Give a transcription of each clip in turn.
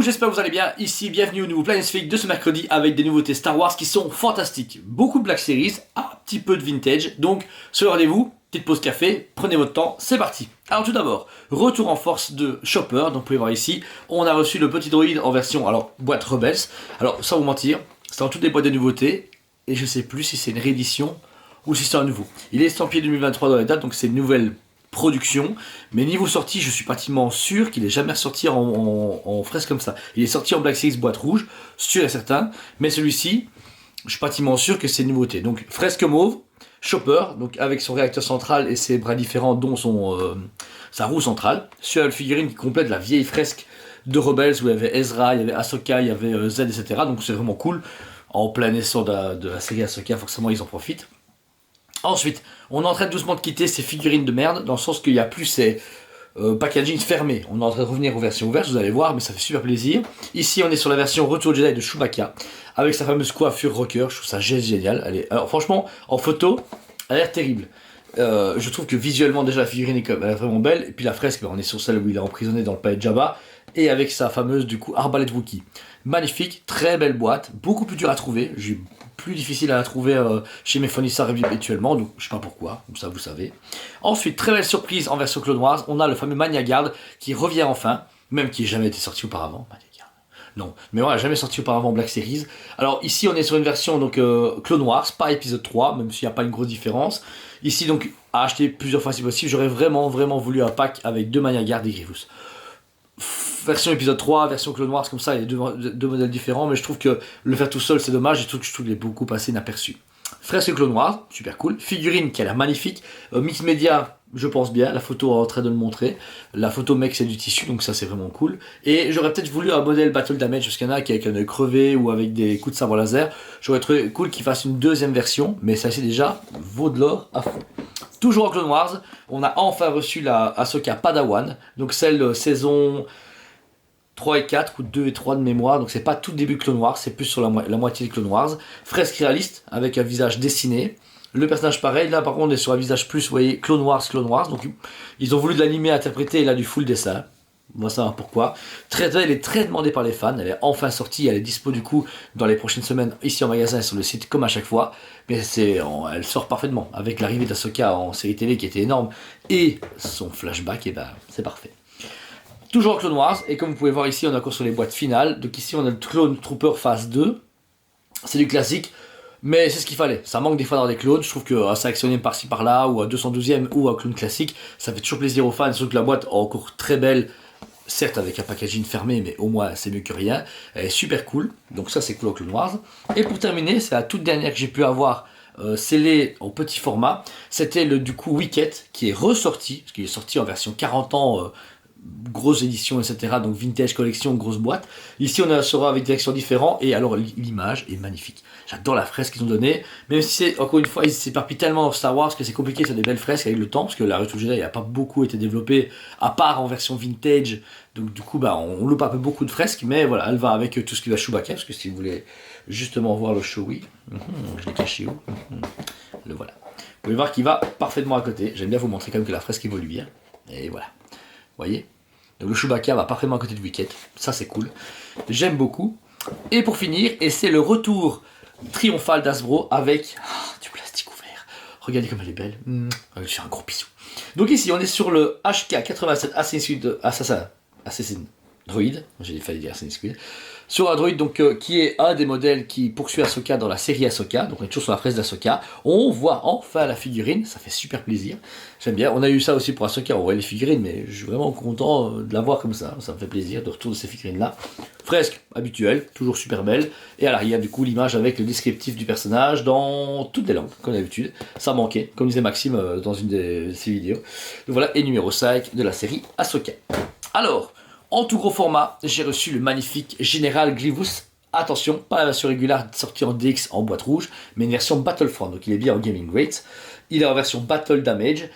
j'espère que vous allez bien, ici bienvenue au nouveau Planespheric de ce mercredi avec des nouveautés Star Wars qui sont fantastiques. Beaucoup de Black Series, un petit peu de Vintage, donc sur le rendez-vous, petite pause café, prenez votre temps, c'est parti. Alors tout d'abord, retour en force de Chopper, donc vous pouvez voir ici, on a reçu le petit droïde en version, alors boîte Rebels, alors sans vous mentir, c'est dans toutes les boîtes de nouveautés, et je sais plus si c'est une réédition ou si c'est un nouveau. Il est estampillé 2023 dans les dates, donc c'est une nouvelle production, mais niveau sortie, je suis pratiquement sûr qu'il est jamais ressorti en fresque comme ça. Il est sorti en Black Series boîte rouge, sûr et certain, mais celui-ci, je suis pratiquement sûr que c'est une nouveauté. Donc fresque mauve, Chopper, donc avec son réacteur central et ses bras différents, dont sa roue centrale, sur la figurine qui complète la vieille fresque de Rebels où il y avait Ezra, il y avait Ahsoka, il y avait Z, etc. Donc c'est vraiment cool. En plein essor de la série Ahsoka, forcément ils en profitent. Ensuite, on est en train doucement de quitter ces figurines de merde, dans le sens qu'il n'y a plus ces packaging fermés. On est en train de revenir aux versions ouvertes, vous allez voir, mais ça fait super plaisir. Ici, on est sur la version Retour Jedi de Chewbacca, avec sa fameuse coiffure rocker, je trouve ça génial. Alors franchement, en photo, elle a l'air terrible. Je trouve que visuellement, déjà, la figurine est vraiment belle, et puis la fresque, on est sur celle où il est emprisonné dans le palais de Jabba, et avec sa fameuse, du coup, arbalète Wookiee. Magnifique, très belle boîte, beaucoup plus dur à trouver, plus difficile à la trouver chez mes fournisseurs habituellement, donc je sais pas pourquoi, comme ça vous savez. Ensuite, très belle surprise en version Clone Wars, on a le fameux Mania Guard qui revient enfin, même qui n'a jamais été sorti auparavant. Mania Guard. Non, mais voilà, jamais sorti auparavant en Black Series. Alors ici on est sur une version donc Clone Wars, pas épisode 3, même s'il n'y a pas une grosse différence. Ici donc à acheter plusieurs fois si possible, j'aurais vraiment voulu un pack avec 2 Mania Guard et Grievous. Version épisode 3, version Clone Wars, comme ça, il y a deux modèles différents, mais je trouve que le faire tout seul c'est dommage, et je trouve qu'il est beaucoup passé inaperçu. Fresque Clone Wars, super cool. Figurine qui a l'air magnifique. Mix Media, je pense bien, la photo est en train de le montrer. La photo mec c'est du tissu, donc ça c'est vraiment cool. Et j'aurais peut-être voulu un modèle Battle Damage, parce qu'il y en a qui avec un œil crevé ou avec des coups de sabre laser. J'aurais trouvé cool qu'il fasse une deuxième version, mais ça c'est déjà vaut de l'or à fond. Toujours en Clone Wars, on a enfin reçu la Ahsoka Padawan, donc celle saison 3 et 4 ou 2 et 3 de mémoire, donc c'est pas tout début Clone Wars, c'est plus sur la moitié de Clone Wars. Fresque réaliste avec un visage dessiné. Le personnage pareil, là par contre on est sur un visage plus, vous voyez, Clone Wars, donc ils ont voulu de l'animer interpréter et là du full dessin. On va savoir pourquoi. Elle est très demandée par les fans, elle est enfin sortie, elle est dispo du coup dans les prochaines semaines ici en magasin et sur le site comme à chaque fois. Mais elle sort parfaitement avec l'arrivée d'Ahsoka en série télé qui était énorme et son flashback, et ben c'est parfait. Toujours en Clone Wars, et comme vous pouvez voir ici, on est encore sur les boîtes finales. Donc ici, on a le Clone Trooper phase 2. C'est du classique, mais c'est ce qu'il fallait. Ça manque des fois dans des clones. Je trouve qu'un sélectionné par-ci par-là, ou un 212e, ou un clone classique, ça fait toujours plaisir aux fans. Surtout que la boîte est encore très belle, certes avec un packaging fermé, mais au moins c'est mieux que rien. Elle est super cool, donc ça c'est cool en Clone Wars. Et pour terminer, c'est la toute dernière que j'ai pu avoir scellé en petit format. C'était le du coup Wicket qui est ressorti, parce qu'il est sorti en version 40 ans. Grosse édition, etc. Donc vintage collection, grosse boîte. Ici on sera avec des actions différentes et alors l'image est magnifique. J'adore la fresque qu'ils ont donnée, même si c'est encore une fois ils s'éparpillent tellement dans Star Wars que c'est compliqué de faire des belles fresques avec le temps, parce que la Retour Jedi n'a pas beaucoup été développée à part en version vintage. Donc du coup on loupe un peu beaucoup de fresques, mais voilà, elle va avec tout ce qui va Chewbacca, parce que si vous voulez justement voir le Chewie, je l'ai caché où, le voilà. Vous pouvez voir qu'il va parfaitement à côté. J'aime bien vous montrer quand même que la fresque évolue bien. Et voilà. Voyez, donc le Chewbacca va parfaitement à côté de Wicket, ça c'est cool, j'aime beaucoup. Et pour finir, et c'est le retour triomphal d'Hasbro avec du plastique ouvert. Regardez comme elle est belle, je suis un gros bisou. Donc ici on est sur le HK87 Assassin Droid, j'ai failli dire Assassin's Creed, sur un droïde donc, qui est un des modèles qui poursuit Ahsoka dans la série Ahsoka, donc on est toujours sur la fresque d'Ahsoka. On voit enfin la figurine, ça fait super plaisir, j'aime bien. On a eu ça aussi pour Ahsoka, on voit les figurines, mais je suis vraiment content de la voir comme ça me fait plaisir de retourner ces figurines là. Fresque habituelle, toujours super belle, et à l'arrière du coup l'image avec le descriptif du personnage dans toutes les langues, comme d'habitude. Ça manquait, comme disait Maxime dans une de ses vidéos. Donc voilà, et numéro 5 de la série Ahsoka. Alors, en tout gros format, j'ai reçu le magnifique Général Grievous. Attention, pas la version régulière sortie en DX en boîte rouge, mais une version Battlefront, donc il est bien en Gaming Great. Il est en version Battle Damage.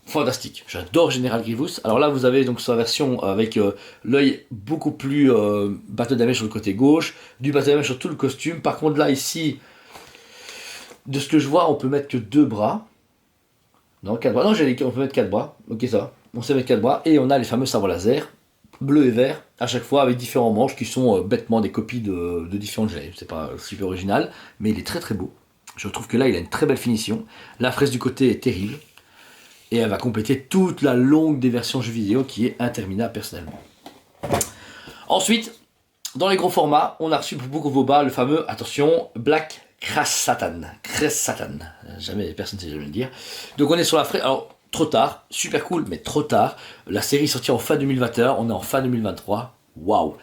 Fantastique, j'adore Général Grievous. Alors là, vous avez donc sa version avec l'œil beaucoup plus Battle Damage sur le côté gauche, du Battle Damage sur tout le costume. Par contre, là, ici, de ce que je vois, on peut mettre que 2 bras. Non, 4 bras. Non, on peut mettre 4 bras. Ok, ça va. On sait mettre 4 bras. Et on a les fameux sabres laser. bleu et vert, à chaque fois avec différents manches qui sont bêtement des copies de différentes Genèves. C'est pas super original, mais il est très très beau. Je trouve que là il a une très belle finition. La fraise du côté est terrible. Et elle va compléter toute la longue des versions jeux vidéo qui est interminable personnellement. Ensuite, dans les gros formats, on a reçu pour beaucoup vos bas le fameux, attention, Black Crash Satan. Crash Satan. Jamais, personne ne sait jamais le dire. Donc on est sur la fraise. Alors, trop tard, super cool, mais trop tard. La série est sortie en fin 2021, on est en fin 2023. Waouh!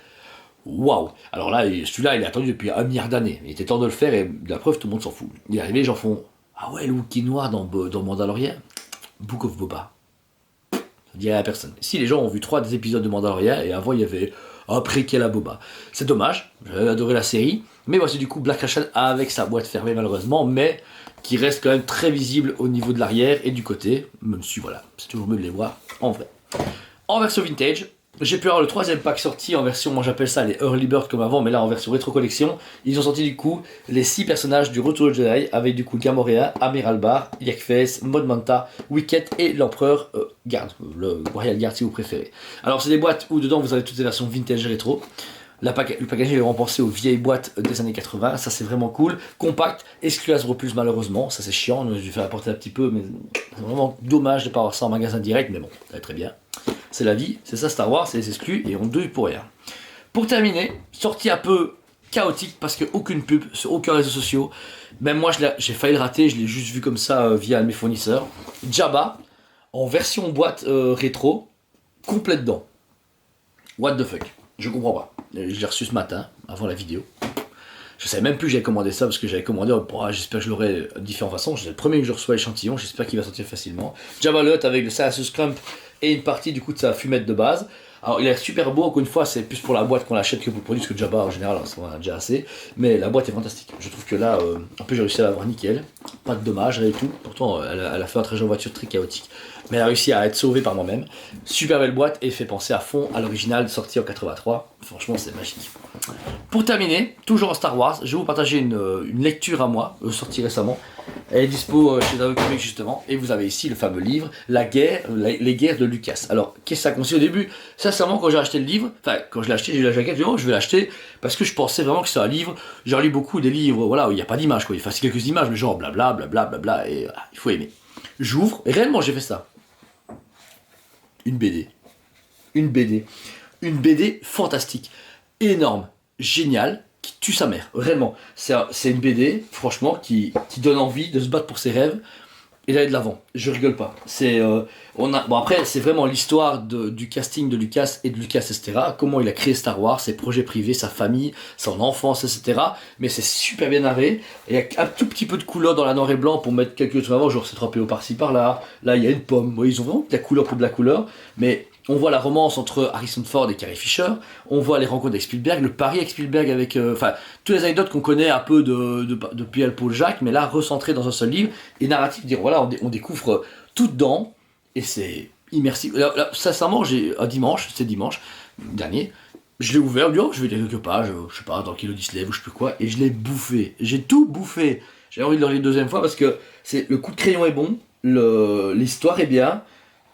Waouh! Alors là, celui-là, il est attendu depuis 1 milliard d'années. Il était temps de le faire et de la preuve, tout le monde s'en fout. Il est arrivé, les gens font ah ouais, le Wookiee noir dans Mandalorian? Book of Boba. Ça dirait à personne. Si les gens ont vu 3 des épisodes de Mandalorian et avant il y avait un préquel à Boba. C'est dommage, j'avais adoré la série. Mais voici du coup Black Rachel avec sa boîte fermée malheureusement, mais qui reste quand même très visible au niveau de l'arrière et du côté. Même si voilà, c'est toujours mieux de les voir en vrai. En version vintage, j'ai pu avoir le 3ème pack sorti en version, moi j'appelle ça les Early Bird comme avant, mais là en version rétro collection. Ils ont sorti du coup les 6 personnages du Retour de Jedi avec du coup Gamorrea, Amiral Bar, Yakfes, Mod Manta, Wicket et l'Empereur Guard, le Royal Guard si vous préférez. Alors c'est des boîtes où dedans vous avez toutes les versions vintage rétro. Le packaging est repensé aux vieilles boîtes des années 80, ça c'est vraiment cool. Compact, exclu Hasbro Plus malheureusement, ça c'est chiant, je vais faire apporter un petit peu, mais c'est vraiment dommage de ne pas avoir ça en magasin direct, mais bon, ça va très bien. C'est la vie, c'est ça Star Wars, c'est les exclus et on douille pour rien. Pour terminer, sortie un peu chaotique parce qu'aucune pub sur aucun réseau social. Même moi j'ai failli le rater, je l'ai juste vu comme ça via mes fournisseurs. Jabba en version boîte rétro, complet dedans. What the fuck, je comprends pas. Je l'ai reçu ce matin, avant la vidéo. Je savais même plus que j'avais commandé ça parce que j'avais commandé, j'espère que je l'aurai de différentes façons. C'est le premier que je reçois échantillon, j'espère qu'il va sortir facilement. Jabba le Hutt avec le Salacious Crump et une partie du coup de sa fumette de base. Alors il est super beau, encore une fois c'est plus pour la boîte qu'on l'achète que pour le produit, parce que Jabba en général on en a déjà assez. Mais la boîte est fantastique, je trouve que là, en plus j'ai réussi à l'avoir nickel, pas de dommages, rien du tout. Pourtant elle a fait un très jolie voiture très chaotique. Mais elle a réussi à être sauvée par moi-même. Super belle boîte et fait penser à fond à l'original sorti en 83. Franchement c'est magique. Pour terminer, toujours en Star Wars, je vais vous partager une lecture à moi, sortie récemment. Elle est dispo chez David Comics justement, et vous avez ici le fameux livre, les guerres de Lucas. Alors, qu'est-ce que ça consiste au début? Sincèrement, quand j'ai acheté le livre, enfin, quand je l'ai acheté, j'ai eu la jaquette, j'ai dit, oh, je vais l'acheter, parce que je pensais vraiment que c'est un livre, j'ai lu beaucoup des livres, voilà, où il n'y a pas d'image, quoi, enfin, c'est quelques images, mais genre blabla, blabla, blabla, et voilà, il faut aimer. J'ouvre, et réellement, j'ai fait ça. Une BD. Une BD. Une BD fantastique, énorme, géniale, qui tue sa mère, réellement. C'est une BD, franchement, qui donne envie de se battre pour ses rêves et d'aller de l'avant. Je rigole pas. Bon après, c'est vraiment l'histoire du casting de Lucas et de Lucas, etc. Comment il a créé Star Wars, ses projets privés, sa famille, son enfance, etc. Mais c'est super bien narré. Il y a un tout petit peu de couleur dans la noir et blanc pour mettre quelques trucs avant, genre c'est 3 PO par-ci par-là. Là, il y a une pomme. Ouais, ils ont vraiment de la couleur pour de la couleur. Mais on voit la romance entre Harrison Ford et Carrie Fisher, on voit les rencontres avec Spielberg, le pari avec Spielberg avec... Enfin, toutes les anecdotes qu'on connaît un peu de Pierre Paul Jacques, mais là, recentré dans un seul livre, et narratif, dire voilà, on découvre tout dedans, et c'est immersif. Là, sincèrement, c'était dimanche dernier, je l'ai ouvert, je me dis, oh, je vais lire quelques pages, je sais pas, dans Kilo Dislev ou je sais plus quoi, et je l'ai bouffé. J'ai tout bouffé. J'ai envie de le lire une deuxième fois parce que le coup de crayon est bon, l'histoire est bien,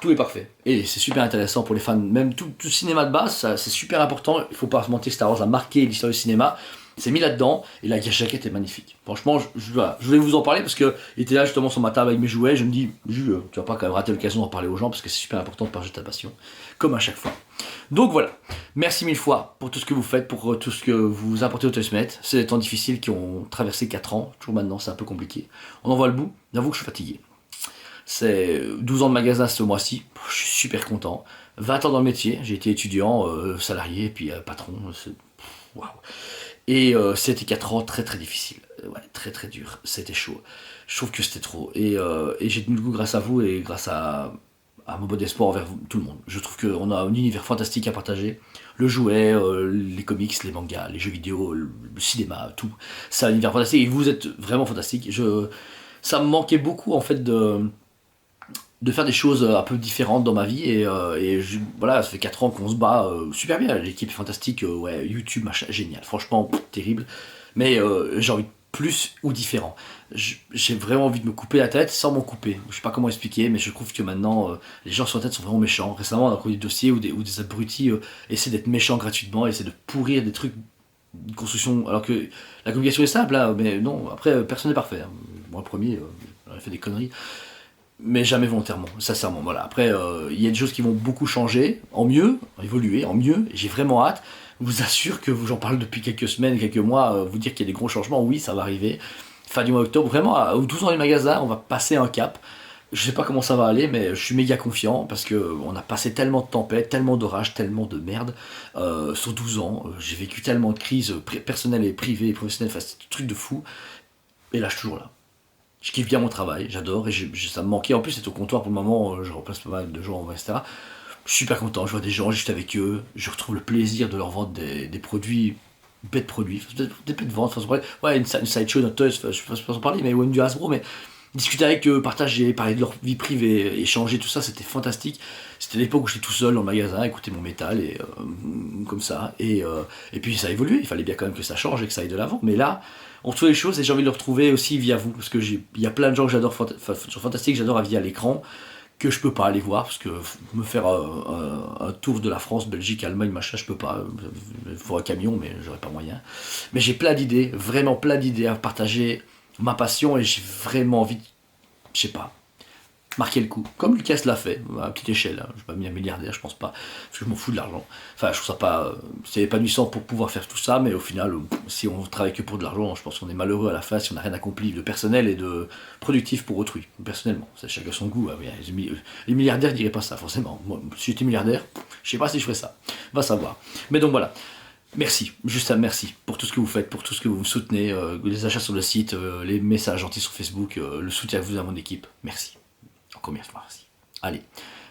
tout est parfait. Et c'est super intéressant pour les fans, même tout cinéma de base, c'est super important. Il faut pas se mentir, Star Wars a marqué l'histoire du cinéma. C'est mis là-dedans, et la jaquette est magnifique. Franchement, voilà, je voulais vous en parler parce qu'il était là justement sur ma table avec mes jouets. Je me dis, tu vas pas quand même rater l'occasion d'en parler aux gens parce que c'est super important de partager ta passion, comme à chaque fois. Donc voilà, merci 1000 fois pour tout ce que vous faites, pour tout ce que vous apportez au Tesmet. C'est des temps difficiles qui ont traversé 4 ans, toujours maintenant c'est un peu compliqué. On en voit le bout, j'avoue que je suis fatigué. C'est 12 ans de magasin ce mois-ci, je suis super content. 20 ans dans le métier, j'ai été étudiant, salarié, puis patron, waouh. Et c'était 4 ans très très difficiles, ouais, très très dur, c'était chaud. Je trouve que c'était trop. Et j'ai tenu le coup grâce à vous et grâce à mon bon espoir envers vous, tout le monde. Je trouve qu'on a un univers fantastique à partager. Le jouet, les comics, les mangas, les jeux vidéo, le cinéma, tout. C'est un univers fantastique et vous êtes vraiment fantastique. Ça me manquait beaucoup en fait de faire des choses un peu différentes dans ma vie voilà, ça fait 4 ans qu'on se bat super bien, l'équipe est fantastique, ouais, YouTube, machin, génial, franchement, terrible, mais j'ai envie de plus ou différent. J'ai vraiment envie de me couper la tête sans m'en couper. Je sais pas comment expliquer, mais je trouve que maintenant, les gens sur la tête sont vraiment méchants. Récemment, on a connu des dossiers où des abrutis essaient d'être méchants gratuitement, essaient de pourrir des trucs de construction, alors que la communication est simple, là, mais non, après, personne n'est parfait. Hein. Moi, le premier, j'aurais fait des conneries, mais jamais volontairement, sincèrement. Voilà. Après, il y a des choses qui vont beaucoup changer, en mieux, évoluer, en mieux, et j'ai vraiment hâte. Je vous assure que j'en parle depuis quelques semaines, quelques mois, vous dire qu'il y a des gros changements, oui, ça va arriver. Fin du mois d'octobre, vraiment, aux 12 ans du magasin, on va passer un cap. Je sais pas comment ça va aller, mais je suis méga confiant parce que on a passé tellement de tempêtes, tellement d'orages, tellement de merde sur 12 ans. J'ai vécu tellement de crises personnelles et privées et professionnelles, enfin, c'est un truc de fou. Et là, je suis toujours là. Je kiffe bien mon travail, j'adore, et ça me manquait. En plus, c'est au comptoir pour le moment, je remplace pas mal de gens, etc. Je suis super content, je vois des gens, je suis avec eux, je retrouve le plaisir de leur vendre des produits, bêtes produits, des bêtes de vente, ouais, une sideshow, une toys, je ne sais pas en parler, mais ouais, du Hasbro, mais discuter avec eux, partager, parler de leur vie privée, échanger, tout ça, c'était fantastique. C'était l'époque où j'étais tout seul dans le magasin, écouter mon métal, et comme ça, et puis ça a évolué, il fallait bien quand même que ça change et que ça aille de l'avant, mais là, on retrouve les choses, et j'ai envie de le retrouver aussi via vous, parce que il y a plein de gens que j'adore, sur Fantastique, j'adore via l'écran, que je peux pas aller voir, parce que me faire un tour de la France, Belgique, Allemagne, machin, je peux pas, il faut un camion, mais j'aurais pas moyen. Mais j'ai plein d'idées, vraiment plein d'idées à partager ma passion, et j'ai vraiment envie, je sais pas, marquer le coup, comme Lucas l'a fait, à petite échelle, hein. Je suis pas mis un milliardaire, je pense pas, parce que je m'en fous de l'argent, enfin je trouve ça pas, c'est épanouissant pour pouvoir faire tout ça, mais au final, si on travaille que pour de l'argent, je pense qu'on est malheureux à la fin si on n'a rien accompli de personnel et de productif pour autrui, personnellement, c'est chacun son goût, hein. Les milliardaires diraient pas ça, forcément, moi, si j'étais milliardaire, je sais pas si je ferais ça, va savoir, mais donc voilà. Merci, juste un merci pour tout ce que vous faites, pour tout ce que vous me soutenez, les achats sur le site, les messages gentils sur Facebook, le soutien que vous avez à mon équipe. Merci. Encore merci. Allez.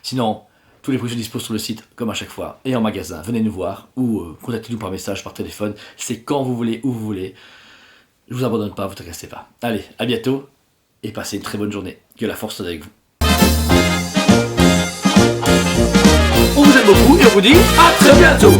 Sinon, tous les prix sont dispo sur le site, comme à chaque fois, et en magasin. Venez nous voir ou contactez-nous par message, par téléphone. C'est quand vous voulez, où vous voulez. Je vous abandonne pas, vous tracassez pas. Allez, à bientôt et passez une très bonne journée. Que la force soit avec vous. On vous aime beaucoup et on vous dit à très bientôt.